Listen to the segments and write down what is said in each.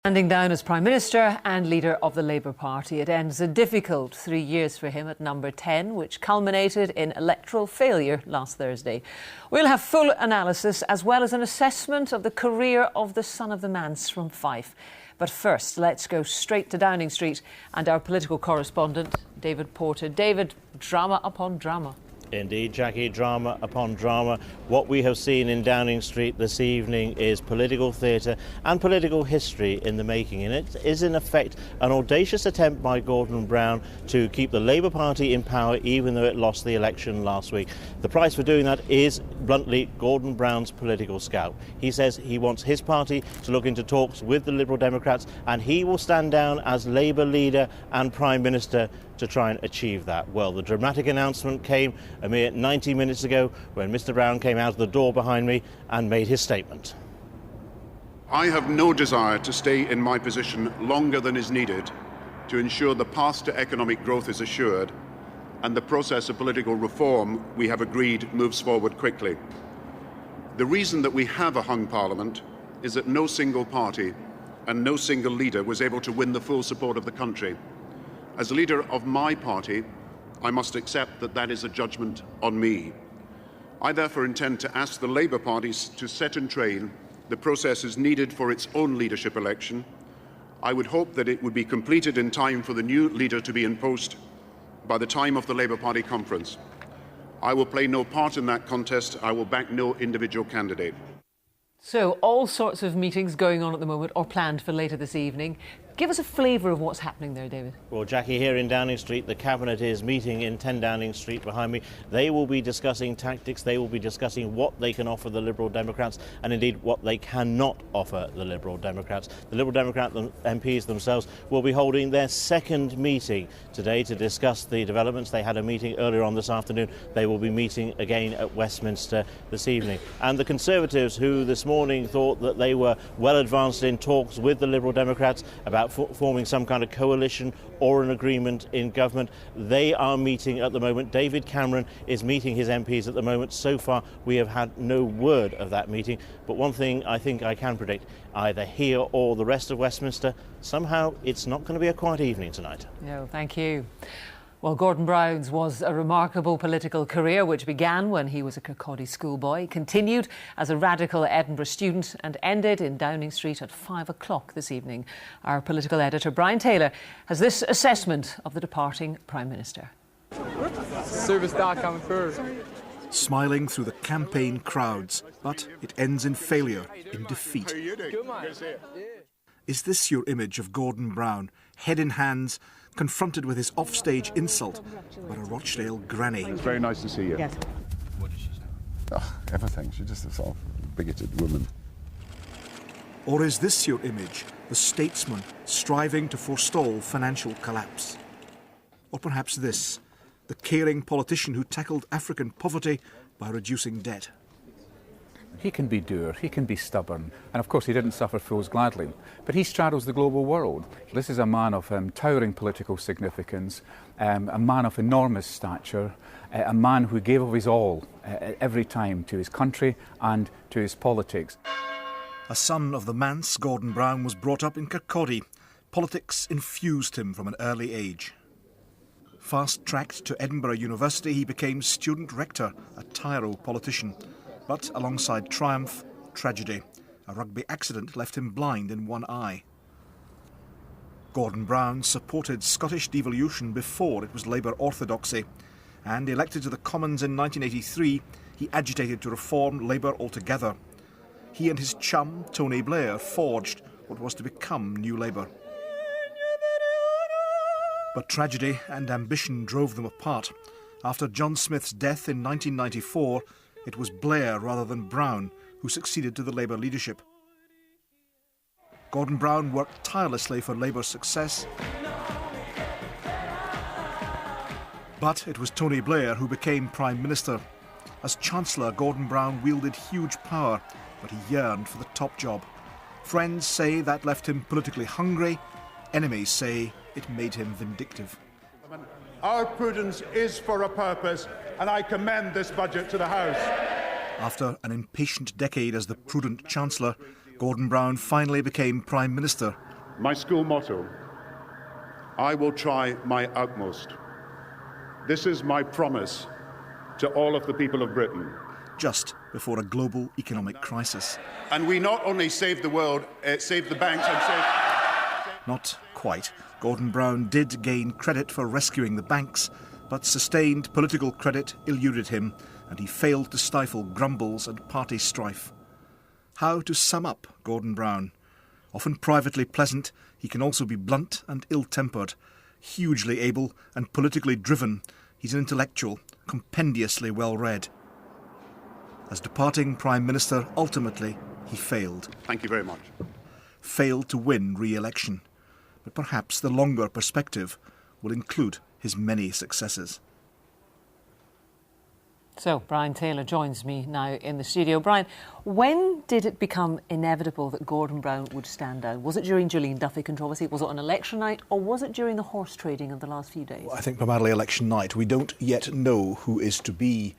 Standing down as Prime Minister and leader of the Labour Party, it ends a difficult 3 years for him at number 10, which culminated in electoral failure last Thursday. We'll have full analysis as well as an assessment of the career of the son of the manse from Fife. But first, let's go straight to Downing Street and our political correspondent, David Porter. David, drama upon drama. Indeed, Jackie, drama upon drama. What we have seen in Downing Street this evening is political theatre and political history in the making. And it is, in effect, an audacious attempt by Gordon Brown to keep the Labour Party in power, even though it lost the election last week. The price for doing that is, bluntly, Gordon Brown's political scalp. He says he wants his party to look into talks with the Liberal Democrats, and he will stand down as Labour leader and Prime Minister to try and achieve that. Well, the dramatic announcement came a mere 90 minutes ago when Mr. Brown came out of the door behind me and made his statement. I have no desire to stay in my position longer than is needed to ensure the path to economic growth is assured and the process of political reform we have agreed moves forward quickly. The reason that we have a hung parliament is that no single party and no single leader was able to win the full support of the country. As leader of my party, I must accept that that is a judgment on me. I therefore intend to ask the Labour Party to set in train the processes needed for its own leadership election. I would hope that it would be completed in time for the new leader to be in post by the time of the Labour Party conference. I will play no part in that contest. I will back no individual candidate. So, all sorts of meetings going on at the moment or planned for later this evening. Give us a flavour of what's happening there, David. Well, Jackie, here in Downing Street, the Cabinet is meeting in 10 Downing Street behind me. They will be discussing tactics, they will be discussing what they can offer the Liberal Democrats and indeed what they cannot offer the Liberal Democrats. The Liberal Democrat MPs themselves will be holding their second meeting today to discuss the developments. They had a meeting earlier on this afternoon. They will be meeting again at Westminster this evening. And the Conservatives, who this morning thought that they were well advanced in talks with the Liberal Democrats about forming some kind of coalition or an agreement in government, they are meeting at the moment. David Cameron is meeting his MPs at the moment. So far, we have had no word of that meeting. But one thing I think I can predict, either here or the rest of Westminster, somehow it's not going to be a quiet evening tonight. No, thank you. Well, Gordon Brown's was a remarkable political career which began when he was a Kirkcaldy schoolboy, continued as a radical Edinburgh student and ended in Downing Street at 5 o'clock this evening. Our political editor, Brian Taylor, has this assessment of the departing Prime Minister. Superstar coming through. Smiling through the campaign crowds, but it ends in failure, in defeat. Is this your image of Gordon Brown, head in hands, confronted with his offstage insult by a Rochdale granny? It's very nice to see you. Yes. What did she say? Oh, everything. She's just a sort of bigoted woman. Or is this your image, the statesman striving to forestall financial collapse? Or perhaps this, the caring politician who tackled African poverty by reducing debt? He can be dour, he can be stubborn, and of course he didn't suffer fools gladly, but he straddles the global world. This is a man of towering political significance, a man of enormous stature, a man who gave of his all every time to his country and to his politics. A son of the manse, Gordon Brown was brought up in Kirkcaldy. Politics infused him from an early age. Fast-tracked to Edinburgh University, he became student rector, a tyro politician. But alongside triumph, tragedy. A rugby accident left him blind in one eye. Gordon Brown supported Scottish devolution before it was Labour orthodoxy, and elected to the Commons in 1983, he agitated to reform Labour altogether. He and his chum, Tony Blair, forged what was to become New Labour. But tragedy and ambition drove them apart. After John Smith's death in 1994, it was Blair rather than Brown who succeeded to the Labour leadership. Gordon Brown worked tirelessly for Labour's success, but it was Tony Blair who became Prime Minister. As Chancellor, Gordon Brown wielded huge power, but he yearned for the top job. Friends say that left him politically hungry. Enemies say it made him vindictive. Our prudence is for a purpose, and I commend this budget to the House. After an impatient decade as the prudent Chancellor, Gordon Brown finally became Prime Minister My school motto, I will try my utmost. This is my promise to all of the people of Britain. Just before a global economic crisis. And we not only saved the world, saved the banks and saved... Not quite. Gordon Brown did gain credit for rescuing the banks, but sustained political credit eluded him, and he failed to stifle grumbles and party strife. How to sum up Gordon Brown? Often privately pleasant, he can also be blunt and ill-tempered. Hugely able and politically driven, he's an intellectual, compendiously well-read. As departing Prime Minister, ultimately, he failed. Thank you very much. Failed to win re-election. But perhaps the longer perspective will include his many successes. So, Brian Taylor joins me now in the studio. Brian, when did it become inevitable that Gordon Brown would stand down? Was it during Gillian Duffy controversy? Was it on election night? Or was it during the horse trading of the last few days? Well, I think primarily election night. We don't yet know who is to be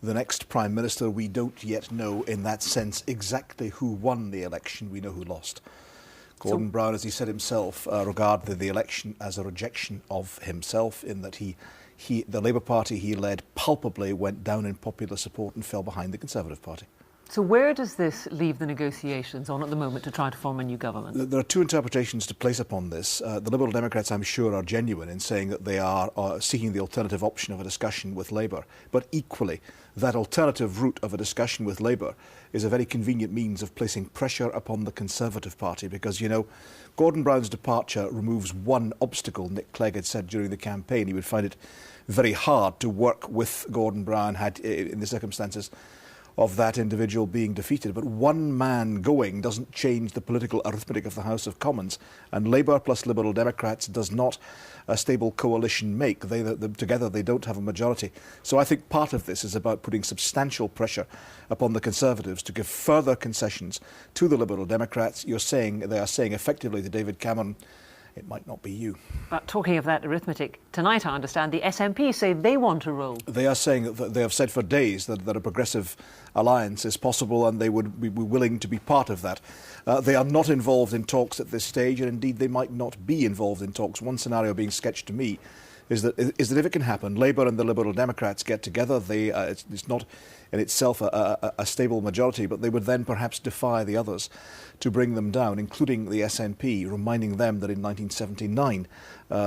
the next Prime Minister. We don't yet know, in that sense, exactly who won the election. We know who lost. Gordon Brown, as he said himself, regarded the election as a rejection of himself, in that the Labour Party he led palpably went down in popular support and fell behind the Conservative Party. So where does this leave the negotiations on at the moment to try to form a new government? There are two interpretations to place upon this. The Liberal Democrats, I'm sure, are genuine in saying that they are seeking the alternative option of a discussion with Labour. But equally, that alternative route of a discussion with Labour is a very convenient means of placing pressure upon the Conservative Party because, you know, Gordon Brown's departure removes one obstacle. Nick Clegg had said during the campaign he would find it very hard to work with Gordon Brown in the circumstances of that individual being defeated. But one man going doesn't change the political arithmetic of the House of Commons. And Labour plus Liberal Democrats does not a stable coalition make. Together they don't have a majority. So I think part of this is about putting substantial pressure upon the Conservatives to give further concessions to the Liberal Democrats. They are saying effectively to David Cameron, it might not be you. But talking of that arithmetic, tonight I understand the SNP say they want a role. They are saying that they have said for days that a progressive alliance is possible and they would be willing to be part of that. They are not involved in talks at this stage, and indeed they might not be involved in talks. One scenario being sketched to me is that if it can happen, Labour and the Liberal Democrats get together. It's not in itself a stable majority, but they would then perhaps defy the others to bring them down, including the SNP, reminding them that in 1979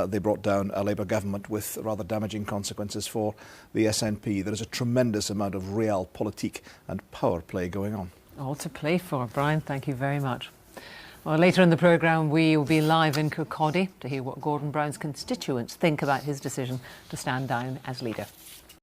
they brought down a Labour government with rather damaging consequences for the SNP. There is a tremendous amount of realpolitik and power play going on. All to play for. Brian, thank you very much. Well, later in the programme, we will be live in Kirkcaldy to hear what Gordon Brown's constituents think about his decision to stand down as leader.